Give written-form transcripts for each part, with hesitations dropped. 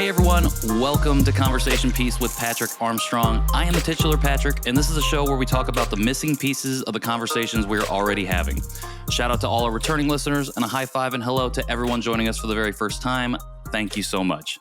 Hey everyone, welcome to Conversation Piece with Patrick Armstrong. I am the titular Patrick, and this is a show where we talk about the missing pieces of the conversations we're already having. Shout out to all our returning listeners, and a high five and hello to everyone joining us for the very first time. Thank you so much.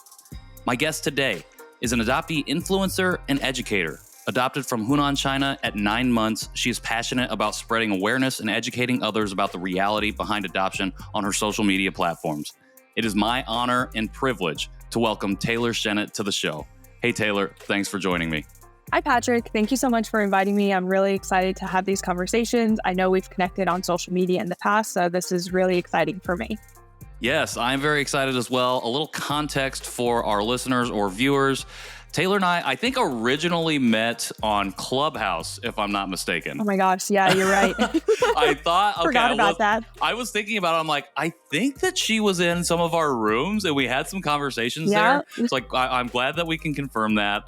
My guest today is an adoptee influencer and educator. Adopted from Hunan, China at 9 months, she is passionate about spreading awareness and educating others about the reality behind adoption on her social media platforms. It is my honor and privilege to welcome Taylor Shennett to the show. Hey, Taylor, thanks for joining me. Hi, Patrick. Thank you so much for inviting me. I'm really excited to have these conversations. I know we've connected on social media in the past, so this is really exciting for me. Yes, I'm very excited as well. A little context for our listeners or viewers. Taylor and I think, originally met on Clubhouse, if I'm not mistaken. Oh my gosh, yeah, you're right. I thought, okay, Forgot about that. I was thinking about it. I'm like, I think that she was in some of our rooms and we had some conversations there. It's like, I'm glad that we can confirm that.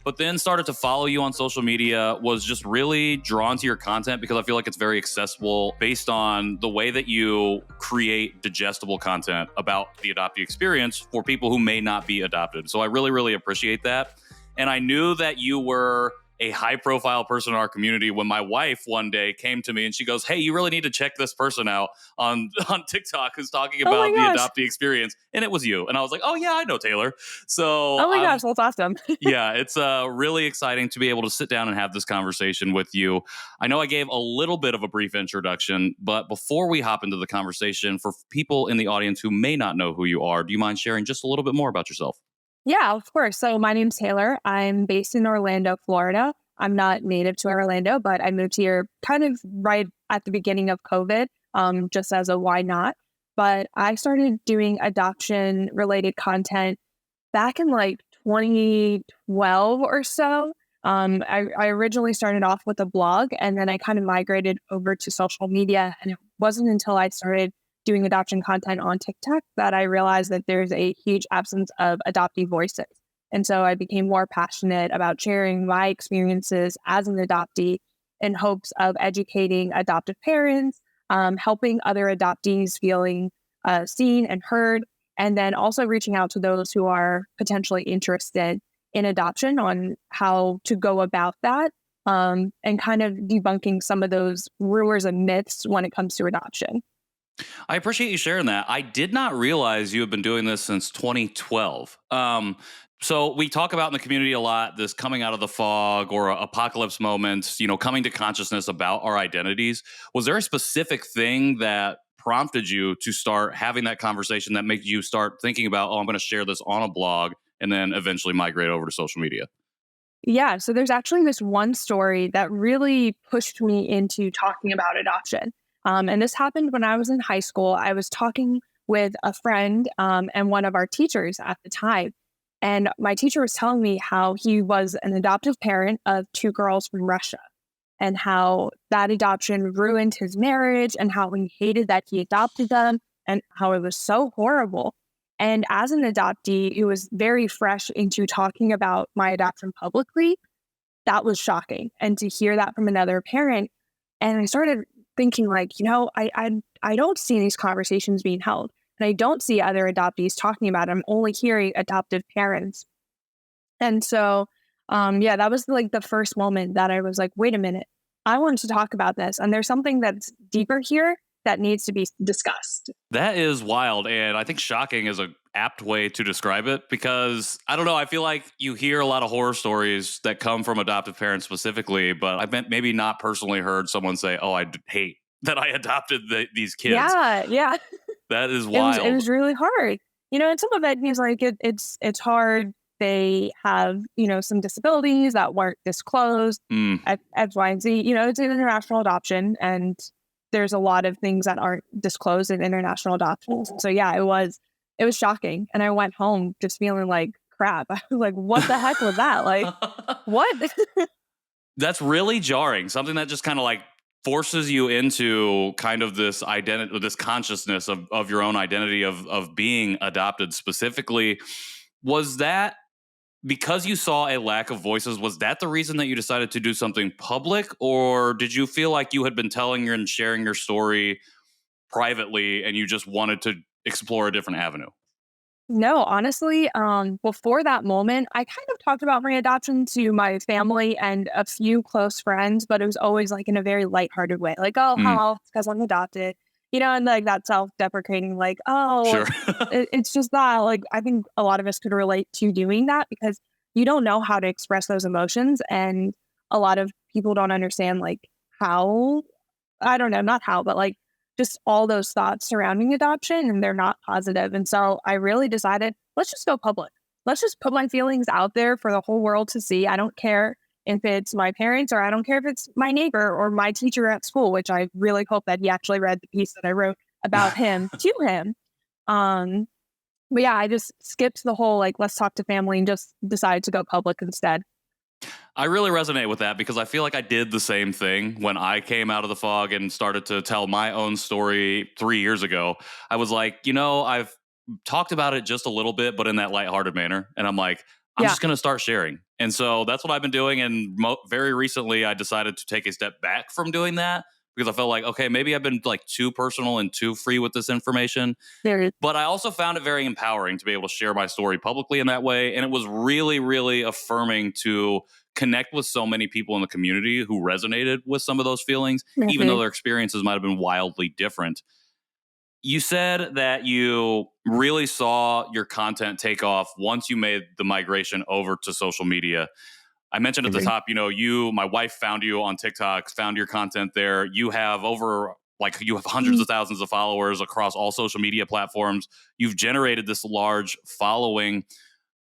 But then started to follow you on social media, was just really drawn to your content because I feel like it's very accessible based on the way that you create digestible content about the adoptee experience for people who may not be adopted. So I really, really appreciate that. And I knew that you were a high-profile person in our community when my wife one day came to me and she goes, hey, you really need to check this person out on TikTok who's talking about the adoptee experience. And it was you. And I was like, oh, yeah, I know Taylor. So, oh my gosh, that's awesome. Yeah, it's really exciting to be able to sit down and have this conversation with you. I know I gave a little bit of a brief introduction, but before we hop into the conversation, for people in the audience who may not know who you are, do you mind sharing just a little bit more about yourself? Yeah, of course. So my name's Taylor. I'm based in Orlando, Florida. I'm not native to Orlando, but I moved here kind of right at the beginning of COVID, just as a why not. But I started doing adoption related content back in like 2012 or so. I originally started off with a blog and then I kind of migrated over to social media. And it wasn't until I started doing adoption content on TikTok that I realized that there's a huge absence of adoptee voices. And so I became more passionate about sharing my experiences as an adoptee in hopes of educating adoptive parents, helping other adoptees feeling seen and heard, and then also reaching out to those who are potentially interested in adoption on how to go about that, and kind of debunking some of those rumors and myths when it comes to adoption. I appreciate you sharing that. I did not realize you have been doing this since 2012. So we talk about in the community a lot, this coming out of the fog or apocalypse moments, coming to consciousness about our identities. Was there a specific thing that prompted you to start having that conversation that made you start thinking about, I'm going to share this on a blog and then eventually migrate over to social media? Yeah, so there's actually this one story that really pushed me into talking about adoption. And this happened when I was in high school. I was talking with a friend and one of our teachers at the time. And my teacher was telling me how he was an adoptive parent of 2 girls from Russia and how that adoption ruined his marriage and how he hated that he adopted them and how it was so horrible. And as an adoptee who was very fresh into talking about my adoption publicly, that was shocking. And to hear that from another parent, and I started thinking like, I don't see these conversations being held. And I don't see other adoptees talking about it. I'm only hearing adoptive parents. And so, that was like the first moment that I was like, wait a minute, I want to talk about this. And there's something that's deeper here that needs to be discussed. That is wild. And I think shocking is an apt way to describe it because, I don't know, I feel like you hear a lot of horror stories that come from adoptive parents specifically, but I've maybe not personally heard someone say, oh, I hate that I adopted these kids. Yeah. That is wild. It was really hard. And some of it is like, it's hard. They have, some disabilities that weren't disclosed, X, Y, and Z. It's an international adoption and there's a lot of things that aren't disclosed in international adoptions. So yeah, it was shocking. And I went home just feeling like crap. I was like, what the heck was that? Like, what? That's really jarring. Something that just kind of like forces you into kind of this identity, this consciousness of your own identity of being adopted specifically. Was that because you saw a lack of voices? Was that the reason that you decided to do something public, or did you feel like you had been telling and sharing your story privately and you just wanted to explore a different avenue? No, honestly, before that moment, I kind of talked about my adoption to my family and a few close friends, but it was always like in a very lighthearted way, like, oh, Mm, how, because I'm adopted, and like that self-deprecating, like, oh, sure. it's just that, like, I think a lot of us could relate to doing that because you don't know how to express those emotions. And a lot of people don't understand, like, how, I don't know, not how, but like just all those thoughts surrounding adoption and they're not positive. And so I really decided, let's just go public. Let's just put my feelings out there for the whole world to see. I don't care if it's my parents or I don't care if it's my neighbor or my teacher at school, which I really hope that he actually read the piece that I wrote about him to him. Um, but yeah, I just skipped the whole like, let's talk to family and just decided to go public instead. I really resonate with that because I feel like I did the same thing when I came out of the fog and started to tell my own story 3 years ago. I was like, I've talked about it just a little bit, but in that lighthearted manner. And I'm like, I'm Yeah. just going to start sharing. And so that's what I've been doing. And very recently, I decided to take a step back from doing that because I felt like, okay, maybe I've been like too personal and too free with this information. There is. But I also found it very empowering to be able to share my story publicly in that way. And it was really, really affirming to connect with so many people in the community who resonated with some of those feelings, even though their experiences might have been wildly different. You said that you really saw your content take off once you made the migration over to social media. I mentioned at the top, my wife found you on TikTok, found your content there. You have you have hundreds of thousands of followers across all social media platforms. You've generated this large following.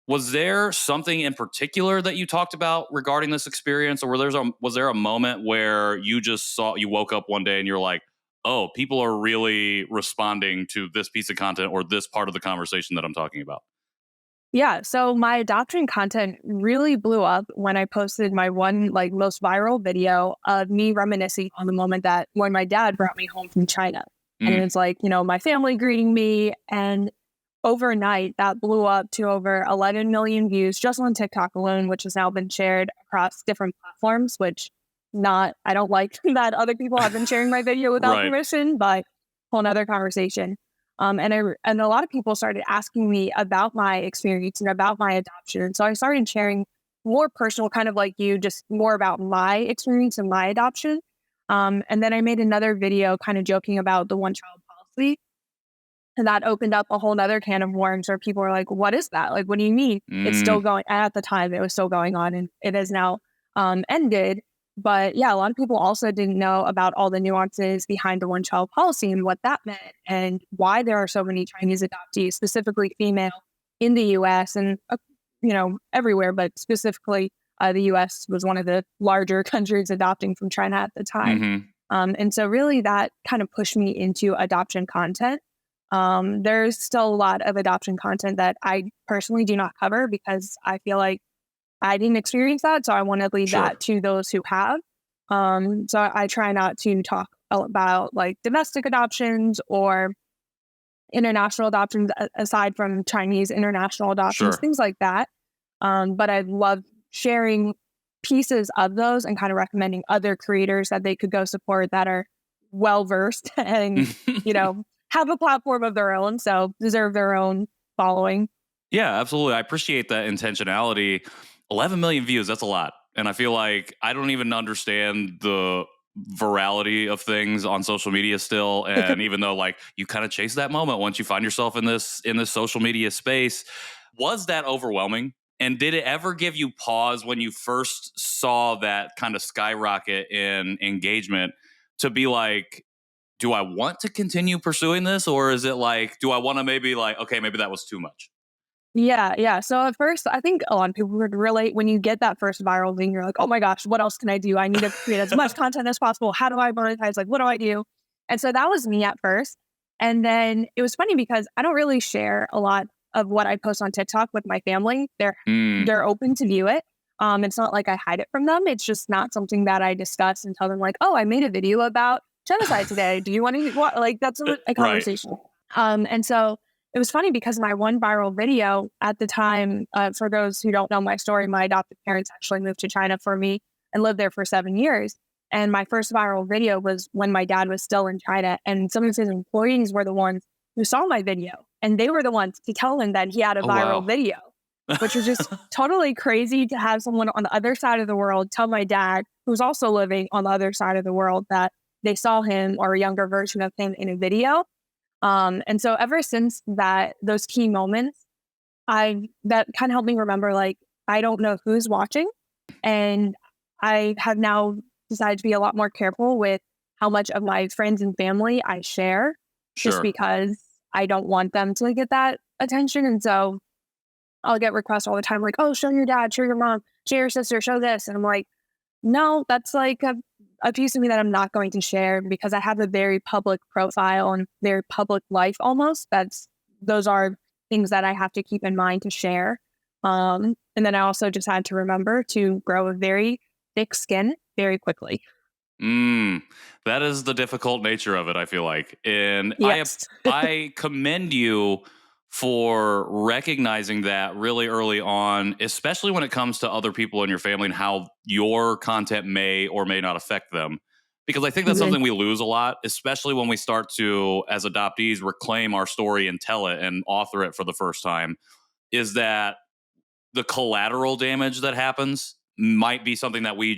Was there something in particular that you talked about regarding this experience, or was there a moment where you woke up one day and you're like, oh, people are really responding to this piece of content or this part of the conversation that I'm talking about? Yeah, so my adoption content really blew up when I posted my one like most viral video of me reminiscing on the moment that when my dad brought me home from China. And Mm, it's like, my family greeting me. And overnight that blew up to over 11 million views just on TikTok alone, which has now been shared across different platforms, which not, I don't like that other people have been sharing my video without right. permission, but whole nother conversation. And a lot of people started asking me about my experience and about my adoption. And so I started sharing more personal, kind of like you, just more about my experience and my adoption. And then I made another video kind of joking about the one child policy. And that opened up a whole nother can of worms where people were like, what is that? Like, what do you mean? It's still Mm, going, at the time, it was still going on and it has now ended. But yeah, a lot of people also didn't know about all the nuances behind the one child policy and what that meant and why there are so many Chinese adoptees, specifically female, in the US and, everywhere, but specifically the US was one of the larger countries adopting from China at the time. hmm And so really that kind of pushed me into adoption content. There's still a lot of adoption content that I personally do not cover because I feel like I didn't experience that. So I want to leave Sure. that to those who have. So I try not to talk about like domestic adoptions or international adoptions aside from Chinese international adoptions, Sure. things like that. But I love sharing pieces of those and kind of recommending other creators that they could go support that are well versed and, have a platform of their own. So deserve their own following. Yeah, absolutely. I appreciate that intentionality. 11 million views, that's a lot. And I feel like I don't even understand the virality of things on social media still. And even though like you kind of chase that moment once you find yourself in this social media space, was that overwhelming? And did it ever give you pause when you first saw that kind of skyrocket in engagement to be like, do I want to continue pursuing this? Or is it like, do I want to maybe like, okay, maybe that was too much? Yeah, yeah. So at first, I think a lot of people would relate when you get that first viral thing. You're like, oh my gosh, what else can I do? I need to create as much content as possible. How do I monetize? Like, what do I do? And so that was me at first. And then it was funny because I don't really share a lot of what I post on TikTok with my family. They're Mm, they're open to view it. It's not like I hide it from them. It's just not something that I discuss and tell them like, oh, I made a video about genocide today. Do you want to what? Like that's a right. conversation. And so it was funny because my one viral video at the time, for those who don't know my story, my adopted parents actually moved to China for me and lived there for 7 years. And my first viral video was when my dad was still in China. And some of his employees were the ones who saw my video And they were the ones to tell him that he had a Oh, viral wow. video, which was just totally crazy to have someone on the other side of the world tell my dad, who's also living on the other side of the world, that they saw him or a younger version of him in a video. And so ever since those key moments, that kind of helped me remember, like, I don't know who's watching. And I have now decided to be a lot more careful with how much of my friends and family I share, just Sure. because I don't want them to get that attention. And so I'll get requests all the time, like, oh, show your dad, show your mom, show your sister, show this. And I'm like, no, that's like a piece of me that I'm not going to share, because I have a very public profile and very public life almost. Those are things that I have to keep in mind to share. And then I also just had to remember to grow a very thick skin very quickly. Mm, that is the difficult nature of it, I feel like. And Yes. I commend you for recognizing that really early on, especially when it comes to other people in your family and how your content may or may not affect them. Because I think that's Mhm. something we lose a lot, especially when we start to, as adoptees, reclaim our story and tell it and author it for the first time, is that the collateral damage that happens might be something that we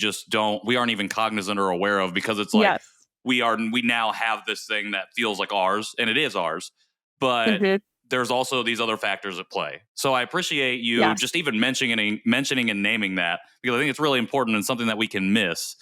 aren't even cognizant or aware of, because it's like Yes. we now have this thing that feels like ours, and it is ours, but Mhm. there's also these other factors at play. So I appreciate you Yes. just even mentioning and naming that, because I think it's really important and something that we can miss.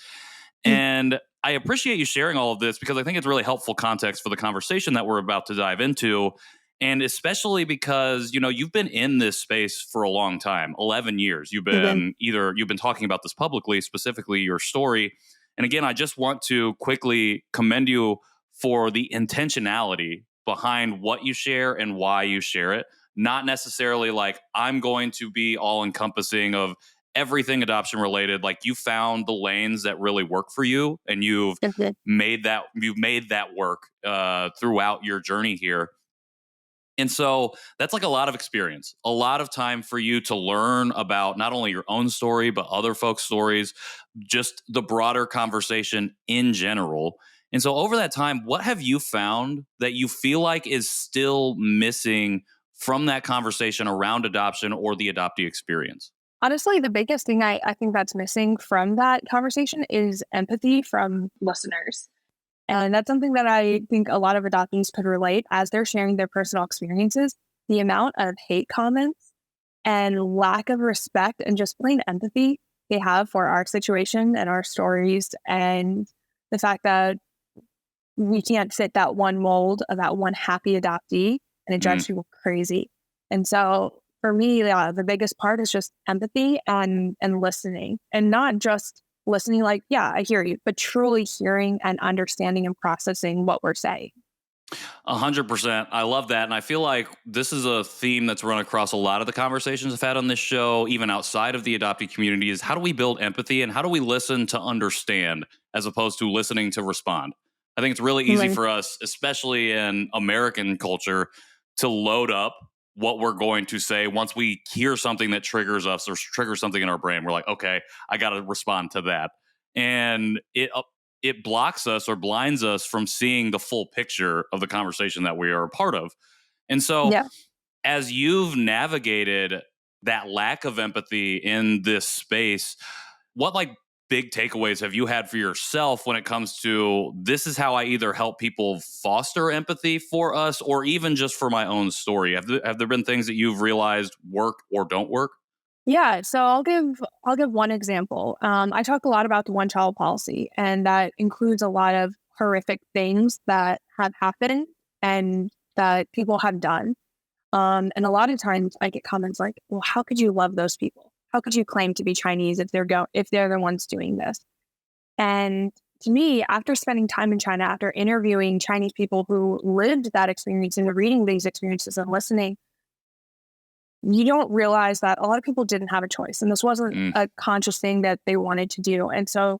Mm. And I appreciate you sharing all of this, because I think it's really helpful context for the conversation that we're about to dive into. And especially because, you've been in this space for a long time, 11 years. Mhm. You've been talking about this publicly, specifically your story. And again, I just want to quickly commend you for the intentionality behind what you share and why you share it. Not necessarily like, I'm going to be all encompassing of everything adoption related. Like, you found the lanes that really work for you, and Mhm. made that work throughout your journey here. And so that's like a lot of experience, a lot of time for you to learn about not only your own story, but other folks' stories, just the broader conversation in general. And so over that time, what have you found that you feel like is still missing from that conversation around adoption or the adoptee experience? Honestly, the biggest thing I think that's missing from that conversation is empathy from listeners. And that's something that I think a lot of adoptees could relate as they're sharing their personal experiences. The amount of hate comments and lack of respect and just plain empathy they have for our situation and our stories, and the fact that we can't fit that one mold of that one happy adoptee, and it drives Mm. people crazy. And so for me, yeah, the biggest part is just empathy and listening, and not just listening like, yeah, I hear you, but truly hearing and understanding and processing what we're saying. 100%. I love that. And I feel like this is a theme that's run across a lot of the conversations I've had on this show, even outside of the adoptee community, is how do we build empathy and how do we listen to understand as opposed to listening to respond? I think it's really easy Right. for us, especially in American culture, to load up what we're going to say once we hear something that triggers us or triggers something in our brain. We're like, okay, I got to respond to that. And it blocks us or blinds us from seeing the full picture of the conversation that we are a part of. And so, Yeah. as you've navigated that lack of empathy in this space, what like big takeaways have you had for yourself when it comes to this is how I either help people foster empathy for us or even just for my own story? Have there been things that you've realized work or don't work? Yeah, so I'll give one example. I talk a lot about the one child policy, and that includes a lot of horrific things that have happened and that people have done. And a lot of times I get comments like, "Well, how could you love those people? How could you claim to be Chinese if they're the ones doing this?" And to me, after spending time in China, after interviewing Chinese people who lived that experience and reading these experiences and listening, you don't realize that a lot of people didn't have a choice. And this wasn't Mm, a conscious thing that they wanted to do. And so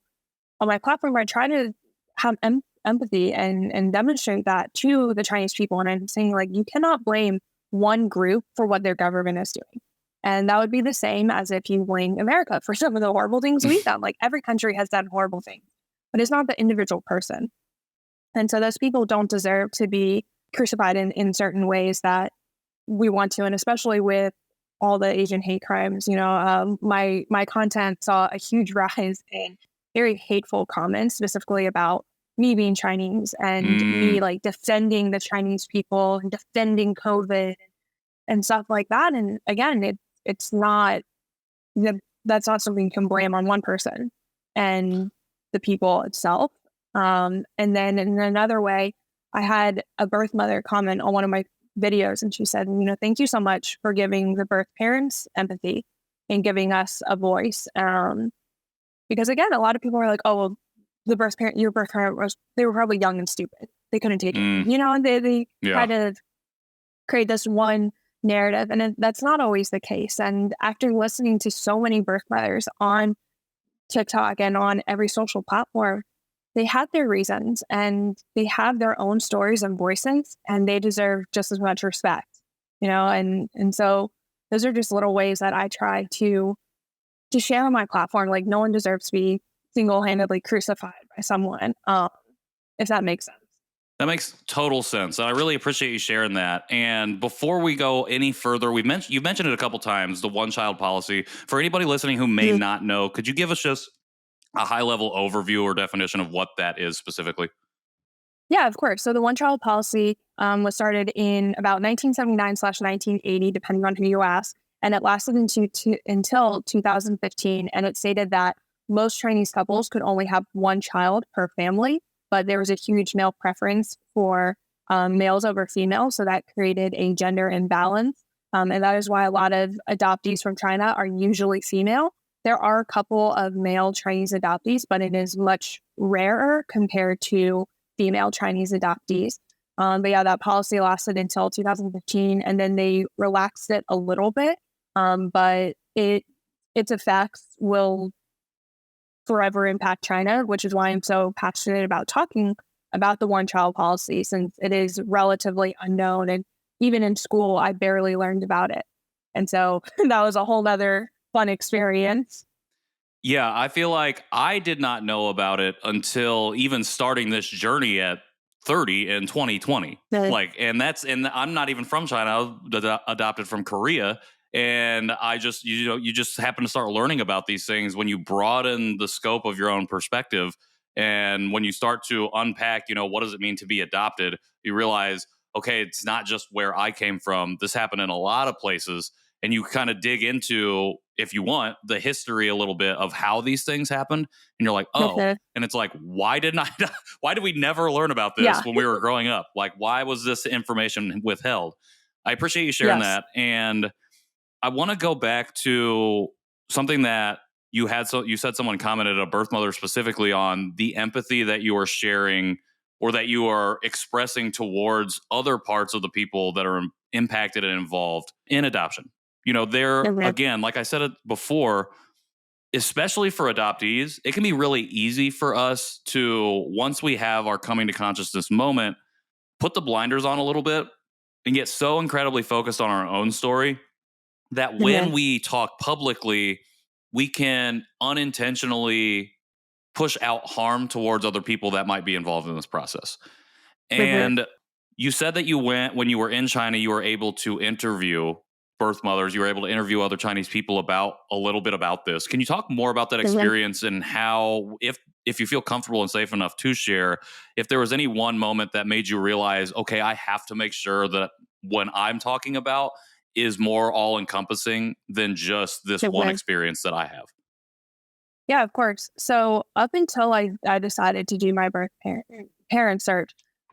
on my platform, I try to have empathy and demonstrate that to the Chinese people. And I'm saying, like, you cannot blame one group for what their government is doing. And that would be the same as if you blame America for some of the horrible things we've done. Like, every country has done horrible things, but it's not the individual person. And so those people don't deserve to be crucified in certain ways that we want to, and especially with all the Asian hate crimes, my content saw a huge rise in very hateful comments, specifically about me being Chinese and me like defending the Chinese people and defending COVID and stuff like that. And again, it's not that's not something you can blame on one person and the people itself. And then in another way, I had a birth mother comment on one of my videos, and she said, thank you so much for giving the birth parents empathy and giving us a voice. Because again, a lot of people are like, oh, well, your birth parent they were probably young and stupid. They couldn't take it. And they kind of create this one narrative, and that's not always the case. And after listening to so many birth mothers on TikTok and on every social platform, they have their reasons and they have their own stories and voices, and they deserve just as much respect, and so those are just little ways that I try to share on my platform. Like, no one deserves to be single-handedly crucified by someone, if that makes sense. That makes total sense. I really appreciate you sharing that. And before we go any further, you've mentioned it a couple times, the one-child policy. For anybody listening who may not know, could you give us just a high-level overview or definition of what that is specifically? Yeah, of course. So the one-child policy was started in about 1979/1980, depending on who you ask, and it lasted until 2015. And it stated that most Chinese couples could only have one child per family, but there was a huge male preference for males over females, so that created a gender imbalance. And that is why a lot of adoptees from China are usually female. There are a couple of male Chinese adoptees, but it is much rarer compared to female Chinese adoptees. But yeah, that policy lasted until 2015, and then they relaxed it a little bit. But its effects will forever impact China, which is why I'm so passionate about talking about the one-child policy, since it is relatively unknown. And even in school, I barely learned about it. And so that was a whole nother fun experience. Yeah, I feel like I did not know about it until even starting this journey at 30 in 2020. And I'm not even from China. I was adopted from Korea. And I just, you just happen to start learning about these things when you broaden the scope of your own perspective. And when you start to unpack, what does it mean to be adopted? You realize, okay, it's not just where I came from. This happened in a lot of places. And you kind of dig into, if you want, the history a little bit of how these things happened. And you're like, oh, and it's like, why did we never learn about this when we were growing up? Like, why was this information withheld? I appreciate you sharing that. And I want to go back to something that you had. So you said someone commented, a birth mother specifically, on the empathy that you are sharing or that you are expressing towards other parts of the people that are impacted and involved in adoption. Again, like I said it before, especially for adoptees, it can be really easy for us to, once we have our coming to consciousness moment, put the blinders on a little bit and get so incredibly focused on our own story that when we talk publicly, we can unintentionally push out harm towards other people that might be involved in this process. And you said that when you were in China, you were able to interview birth mothers. You were able to interview other Chinese people about a little bit about this. Can you talk more about that experience and how, if you feel comfortable and safe enough to share, if there was any one moment that made you realize, okay, I have to make sure that when I'm talking about is more all encompassing than just this one experience that I have? Yeah, of course. So up until I decided to do my birth parent search,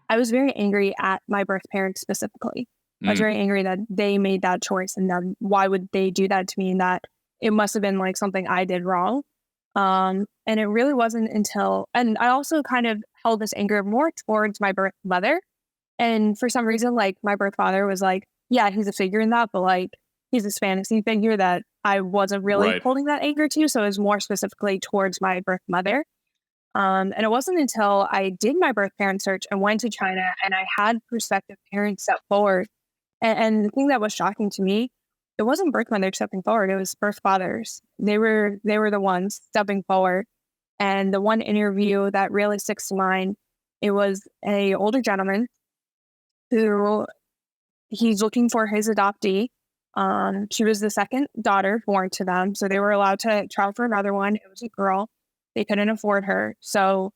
I was very angry at my birth parents specifically. I was very angry that they made that choice, and that why would they do that to me, and that it must have been like something I did wrong. And it really wasn't until, and I also kind of held this anger more towards my birth mother. And for some reason, like, my birth father was like, yeah, he's a figure in that, but like, he's this fantasy figure that I wasn't really holding that anger to. So it was more specifically towards my birth mother. And it wasn't until I did my birth parent search and went to China and I had prospective parents step forward. And the thing that was shocking to me, it wasn't birth mothers stepping forward, it was birth fathers. They were the ones stepping forward. And the one interview that really sticks to mind, it was a older gentleman who he's looking for his adoptee. She was the second daughter born to them, so they were allowed to try for another one. It was a girl. They couldn't afford her, so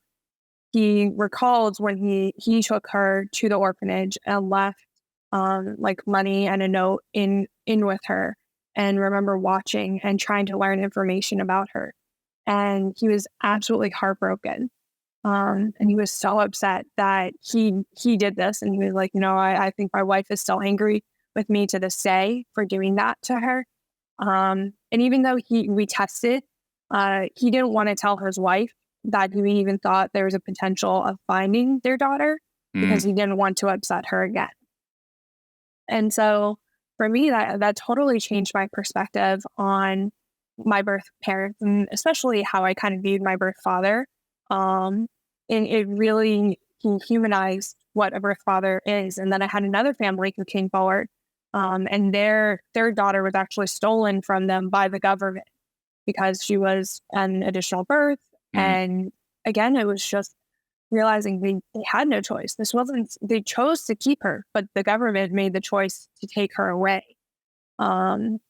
he recalled when he took her to the orphanage and left like money and a note in with her, and remember watching and trying to learn information about her. And he was absolutely heartbroken. And he was so upset that he did this. And he was like, I think my wife is still angry with me to this day for doing that to her. And even though we tested, he didn't want to tell his wife that he even thought there was a potential of finding their daughter because he didn't want to upset her again. And so for me, that totally changed my perspective on my birth parents, and especially how I kind of viewed my birth father. And it really humanized what a birth father is. And then I had another family who came forward, and their daughter was actually stolen from them by the government because she was an additional birth. And again, it was just realizing they had no choice. This wasn't, they chose to keep her, but the government made the choice to take her away. And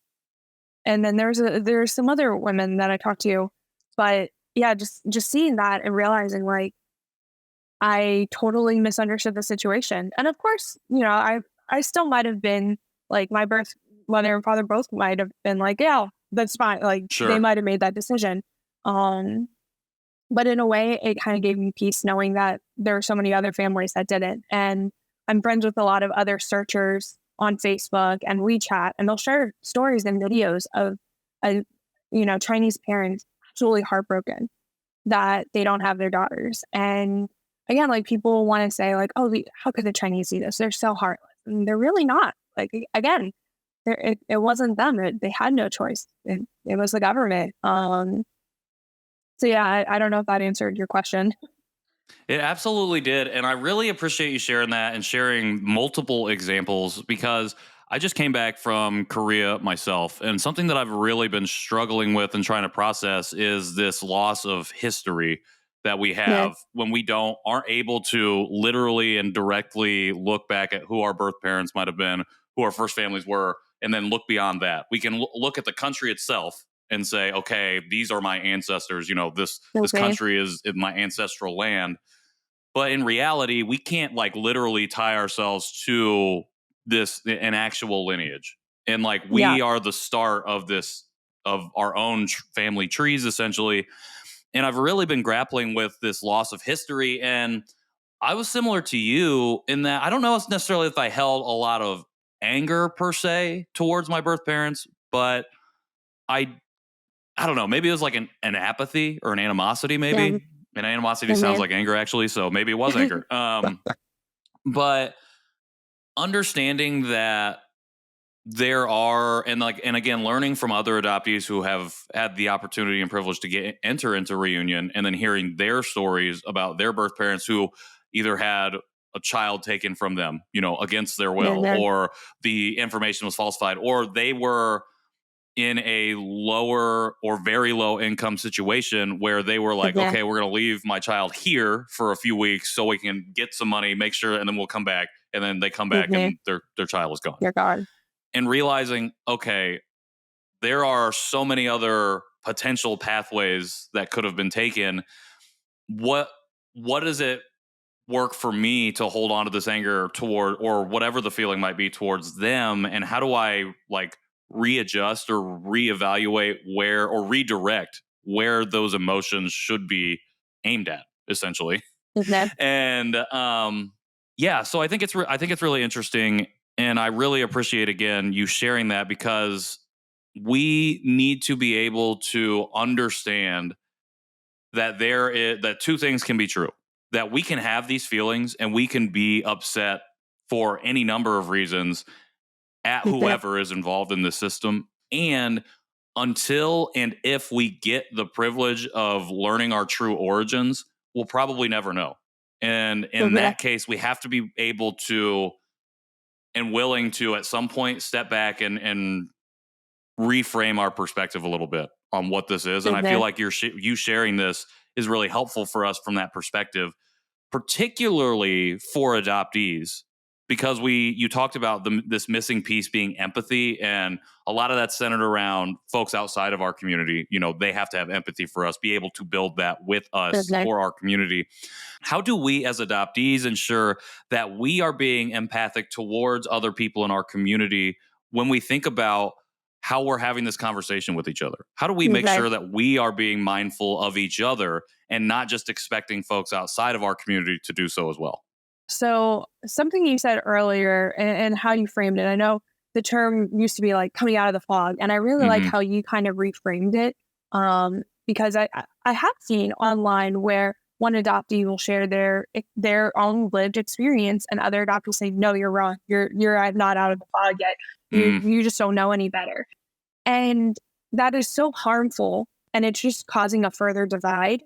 then there's some other women that I talked to, but yeah, just seeing that and realizing like I totally misunderstood the situation. And of course, I still might have been like my birth mother and father both might have been like, yeah, that's fine. Like they might have made that decision. But in a way, it kind of gave me peace knowing that there are so many other families that didn't. And I'm friends with a lot of other searchers on Facebook and WeChat, and they'll share stories and videos of, Chinese parents absolutely heartbroken that they don't have their daughters. And again, like people want to say like, oh, how could the Chinese do this? They're so heartless. And they're really not. Like, again, it wasn't them. They had no choice. It was the government. So yeah, I don't know if that answered your question. It absolutely did. And I really appreciate you sharing that and sharing multiple examples because I just came back from Korea myself. And something that I've really been struggling with and trying to process is this loss of history that we Yeah, have when we aren't able to literally and directly look back at who our birth parents might have been, who our first families were, and then look beyond that. We can look at the country itself and say, okay, these are my ancestors. This okay, country is my ancestral land. But in reality, we can't like literally tie ourselves to an actual lineage. And like yeah, we are the start of our own family trees essentially. And I've really been grappling with this loss of history. And I was similar to you in that I don't know necessarily if I held a lot of anger per se towards my birth parents, but I I don't know. Maybe it was like an apathy or an animosity. yeah, Maybe an animosity sounds okay, like anger, actually. So maybe it was anger. But understanding that there are and again learning from other adoptees who have had the opportunity and privilege to enter into reunion, and then hearing their stories about their birth parents who either had a child taken from them, against their will, yeah, or the information was falsified, or they were in a lower or very low income situation where they were like, yeah, okay, we're going to leave my child here for a few weeks so we can get some money, make sure, and then we'll come back. And then they come back yeah, and their child is gone. dear God, And realizing, okay, there are so many other potential pathways that could have been taken. What does it work for me to hold on to this anger toward, or whatever the feeling might be towards them, and how do I like readjust or reevaluate or redirect where those emotions should be aimed at, essentially. yeah, And yeah, so I think it's really interesting, and I really appreciate again you sharing that because we need to be able to understand that two things can be true, that we can have these feelings and we can be upset for any number of reasons at yeah, whoever is involved in the system, and until and if we get the privilege of learning our true origins, we'll probably never know. And in yeah, that case, we have to be able to and willing to at some point step back and reframe our perspective a little bit on what this is. And I feel yeah, like you sharing this is really helpful for us from that perspective, particularly for adoptees, because you talked about this missing piece being empathy, and a lot of that's centered around folks outside of our community. They have to have empathy for us, be able to build that with us Okay. for our community. How do we as adoptees ensure that we are being empathic towards other people in our community when we think about how we're having this conversation with each other? How do we make Okay. sure that we are being mindful of each other and not just expecting folks outside of our community to do so as well? So something you said earlier and how you framed it, I know the term used to be like coming out of the fog, and I really like Mm-hmm. how you kind of reframed it. Because I have seen online where one adoptee will share their own lived experience, and other adoptees say, "No, you're wrong. You're not out of the fog yet. You just don't know any better." And that is so harmful, and it's just causing a further divide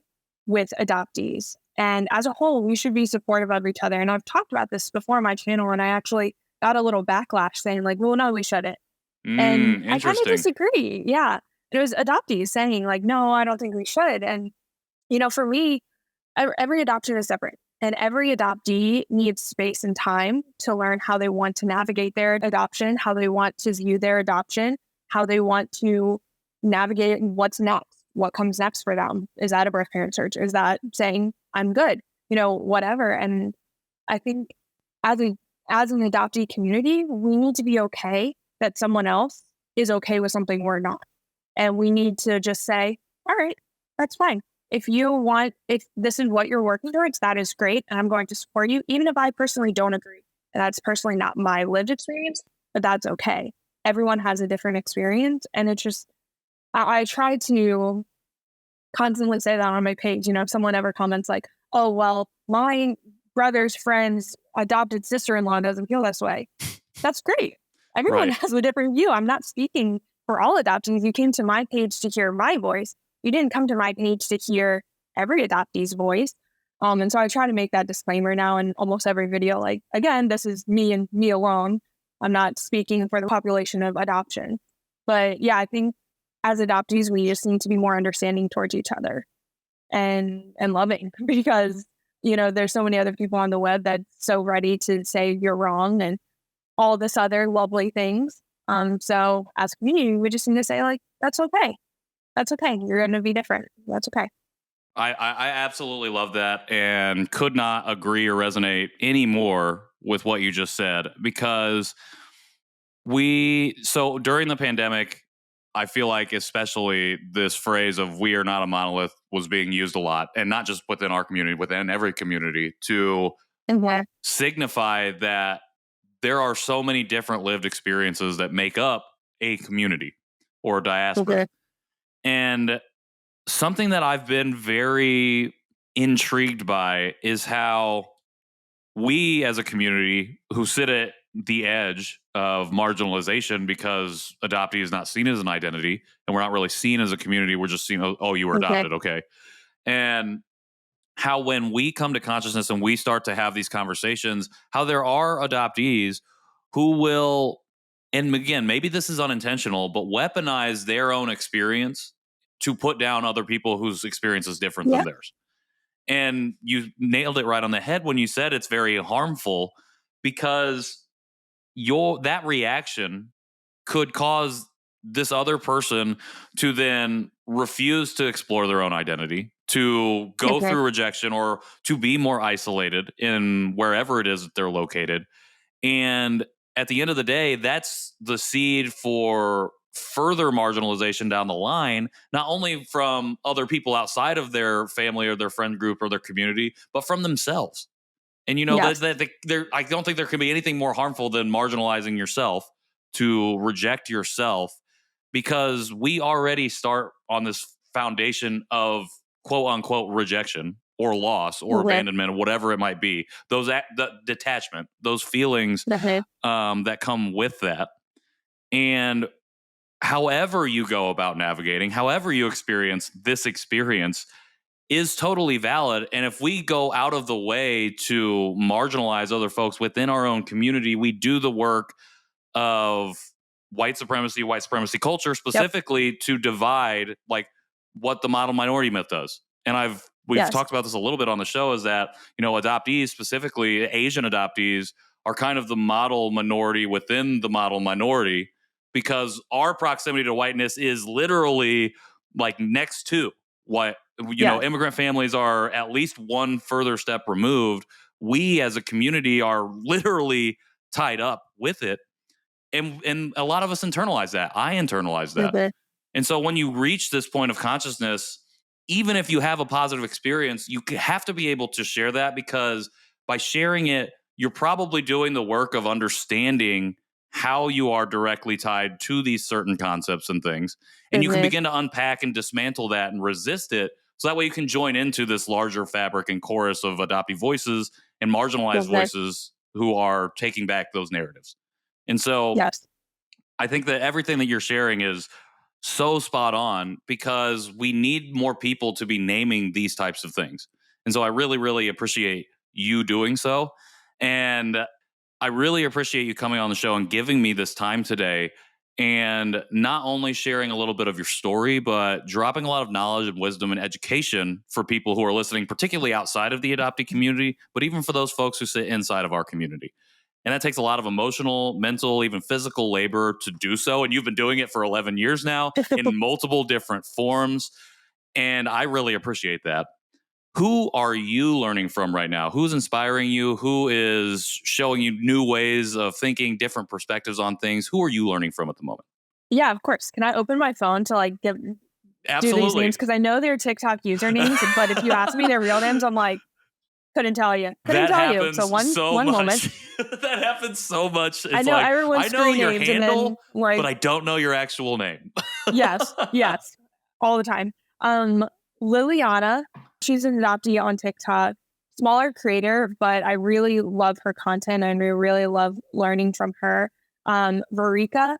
with adoptees. And as a whole, we should be supportive of each other. And I've talked about this before on my channel, and I actually got a little backlash saying, like, well, no, we shouldn't. And I kind of Interesting. disagree. Yeah. And it was adoptees saying, like, no, I don't think we should. And, for me, every adoption is different. And every adoptee needs space and time to learn how they want to navigate their adoption, how they want to view their adoption, how they want to navigate what's next, what comes next for them. Is that a birth parent search? Is that saying, I'm good, whatever. And I think as an adoptee community, we need to be okay that someone else is okay with something we're not. And we need to just say, all right, that's fine. If this is what you're working towards, that is great. And I'm going to support you, even if I personally don't agree. And that's personally not my lived experience, but that's okay. Everyone has a different experience. And it's just, I try to constantly say that on my page. If someone ever comments like, oh, well, my brother's friend's adopted sister-in-law doesn't feel this way. That's great. Everyone Right. has a different view. I'm not speaking for all adoptees. You came to my page to hear my voice. You didn't come to my page to hear every adoptee's voice. And so I try to make that disclaimer now in almost every video. Like, again, this is me and me alone. I'm not speaking for the population of adoption. But yeah, I think as adoptees, we just need to be more understanding towards each other and loving, because, there's so many other people on the web that's so ready to say you're wrong and all this other lovely things. So as a community, we just need to say, like, that's okay. That's okay. You're going to be different. That's okay. I absolutely love that and could not agree or resonate any more with what you just said, because so during the pandemic, I feel like especially this phrase of "we are not a monolith" was being used a lot, and not just within our community, within every community, to Okay. signify that there are so many different lived experiences that make up a community or a diaspora. Okay. And something that I've been very intrigued by is how we as a community who sit at the edge of marginalization, because adoptee is not seen as an identity and we're not really seen as a community. We're just seen, oh, you were Okay. adopted. Okay. And how when we come to consciousness and we start to have these conversations, how there are adoptees who will, and again, maybe this is unintentional, but weaponize their own experience to put down other people whose experience is different than Yeah. theirs. And you nailed it right on the head when you said it's very harmful, because that reaction could cause this other person to then refuse to explore their own identity, to go Okay. through rejection, or to be more isolated in wherever it is that they're located. And at the end of the day, that's the seed for further marginalization down the line, not only from other people outside of their family or their friend group or their community, but from themselves. And Yes. I don't think there can be anything more harmful than marginalizing yourself, to reject yourself, because we already start on this foundation of quote unquote rejection or loss or Okay. abandonment or whatever it might be. The detachment, those feelings Okay. that come with that. And however you go about navigating, however you experience this experience, is totally valid. And if we go out of the way to marginalize other folks within our own community, we do the work of white supremacy culture, Yep. specifically to divide, like what the model minority myth does. And we've Yes. talked about this a little bit on the show, is that, adoptees, specifically Asian adoptees, are kind of the model minority within the model minority, because our proximity to whiteness is literally like next to what, Yes. immigrant families are at least one further step removed. We as a community are literally tied up with it. And a lot of us internalize that. I internalize that. Mhm. And so when you reach this point of consciousness, even if you have a positive experience, you have to be able to share that, because by sharing it, you're probably doing the work of understanding how you are directly tied to these certain concepts and things. And you can Mhm. begin to unpack and dismantle that and resist it. So that way you can join into this larger fabric and chorus of adoptee voices and marginalized Mhm. voices who are taking back those narratives. And so Yes. I think that everything that you're sharing is so spot on, because we need more people to be naming these types of things. And so I really, really appreciate you doing so. And I really appreciate you coming on the show and giving me this time today, and not only sharing a little bit of your story, but dropping a lot of knowledge and wisdom and education for people who are listening, particularly outside of the adoptee community, but even for those folks who sit inside of our community. And that takes a lot of emotional, mental, even physical labor to do so. And you've been doing it for 11 years now in multiple different forms. And I really appreciate that. Who are you learning from right now? Who's inspiring you? Who is showing you new ways of thinking, different perspectives on things? Who are you learning from at the moment? Yeah, of course. Can I open my phone to like do these names? Absolutely. Because I know they're TikTok usernames, but if you ask me their real names, I'm like, couldn't tell you. Couldn't That tell you. So happens so one moment. much. That happens so much. I It's know like, everyone's I know screen your names, and then handle, but like, I don't know your actual name. yes, yes, all the time. Liliana, she's an adoptee on TikTok, smaller creator, but I really love her content and I really love learning from her. Verika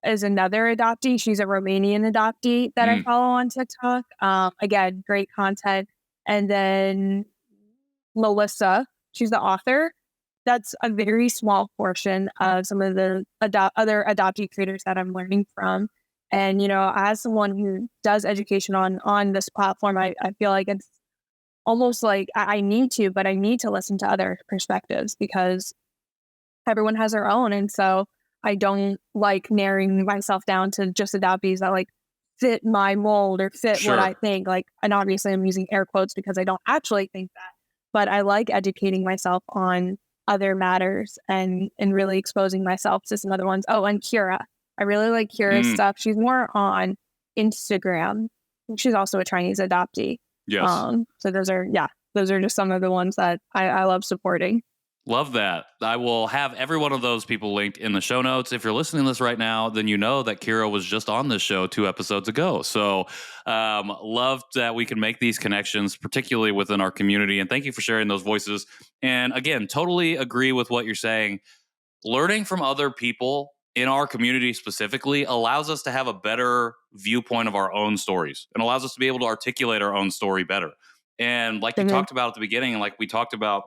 is another adoptee. She's a Romanian adoptee that I Mm, follow on TikTok. Again, great content. And then Melissa, she's the author. That's a very small portion of some of the other adoptee creators that I'm learning from. And, as someone who does education on this platform, I feel like it's almost like I need to, but I need to listen to other perspectives because everyone has their own. And so I don't like narrowing myself down to just adoptees that like fit my mold or fit what I sure. think. Like, and obviously I'm using air quotes because I don't actually think that, but I like educating myself on other matters and really exposing myself to some other ones. Oh, and Kira. I really like Kira's Mm, stuff. She's more on Instagram. She's also a Chinese adoptee. yes. So those are just some of the ones that I love supporting. Love that. I will have every one of those people linked in the show notes. If you're listening to this right now, then you know that Kira was just on this show 2 episodes ago. So, love that we can make these connections, particularly within our community. And thank you for sharing those voices. And again, totally agree with what you're saying. Learning from other people in our community specifically allows us to have a better viewpoint of our own stories and allows us to be able to articulate our own story better. And like you Mhm. talked about at the beginning, and like we talked about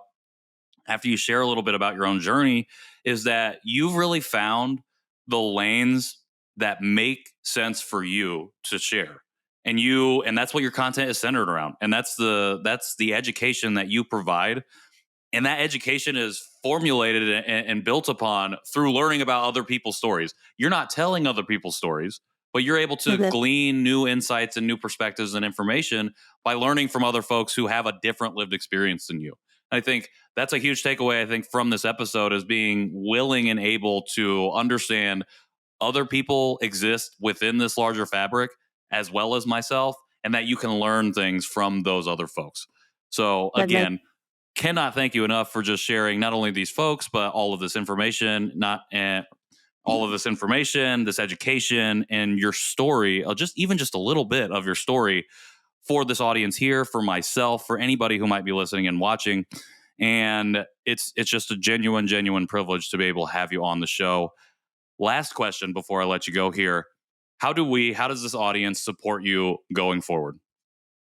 after you share a little bit about your own journey, is that you've really found the lanes that make sense for you to share. And that's what your content is centered around. And that's the education that you provide, and that education is formulated and built upon through learning about other people's stories. You're not telling other people's stories, but you're able to Mhm. glean new insights and new perspectives and information by learning from other folks who have a different lived experience than you. I think that's a huge takeaway, I think, from this episode, is being willing and able to understand other people exist within this larger fabric as well as myself, and that you can learn things from those other folks. So Mhm. again, cannot thank you enough for just sharing not only these folks, but all of this information, not all of this information, this education, and your story, just even just a little bit of your story for this audience here, for myself, for anybody who might be listening and watching. And it's just a genuine privilege to be able to have you on the show. Last question before I let you go here. How does this audience support you going forward?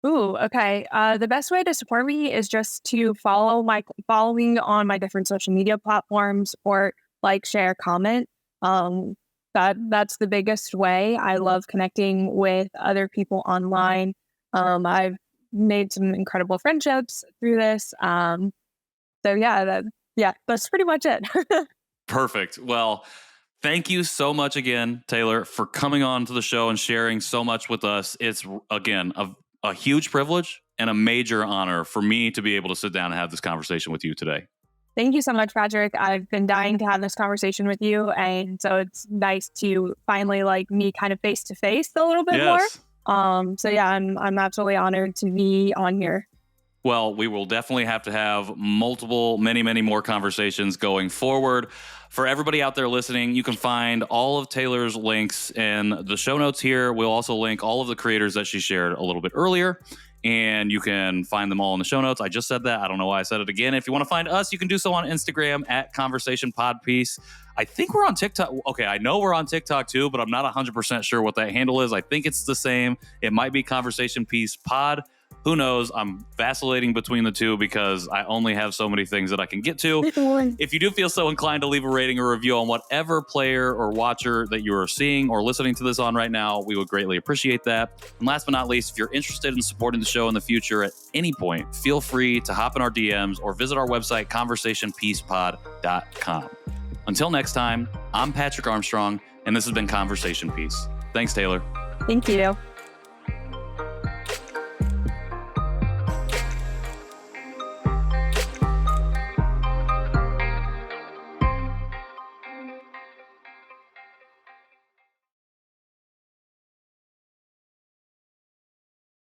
Ooh, okay. The best way to support me is just to follow me on my different social media platforms or like, share, comment. Um, that's the biggest way. I love connecting with other people online. I've made some incredible friendships through this. So yeah, Yeah, that's pretty much it. Perfect. Well, thank you so much again, Taylor, for coming on to the show and sharing so much with us. It's, again, a huge privilege and a major honor for me to be able to sit down and have this conversation with you today. Thank you so much, Patrick. I've been dying to have this conversation with you. And so it's nice to finally meet kind of face to face a little bit more. So yeah, I'm absolutely honored to be on here. Well, we will definitely have to have many more conversations going forward. For everybody out there listening, you can find all of Taylor's links in the show notes here. We'll also link all of the creators that she shared a little bit earlier, and you can find them all in the show notes. I just said that. I don't know why I said it again. If you want to find us, you can do so on Instagram at Conversation Podpiece. I think we're on TikTok. Okay, I know we're on TikTok too, but I'm not 100% sure what that handle is. I think it's the same. It might be Conversation Piece Pod. Who knows? I'm vacillating between the two because I only have so many things that I can get to. If you do feel so inclined to leave a rating or review on whatever player or watcher that you are seeing or listening to this on right now, we would greatly appreciate that. And last but not least, if you're interested in supporting the show in the future at any point, feel free to hop in our DMs or visit our website, conversationpiecePod.com. Until next time, I'm Patrick Armstrong, and this has been Conversation Piece. Thanks, Taylor. Thank you.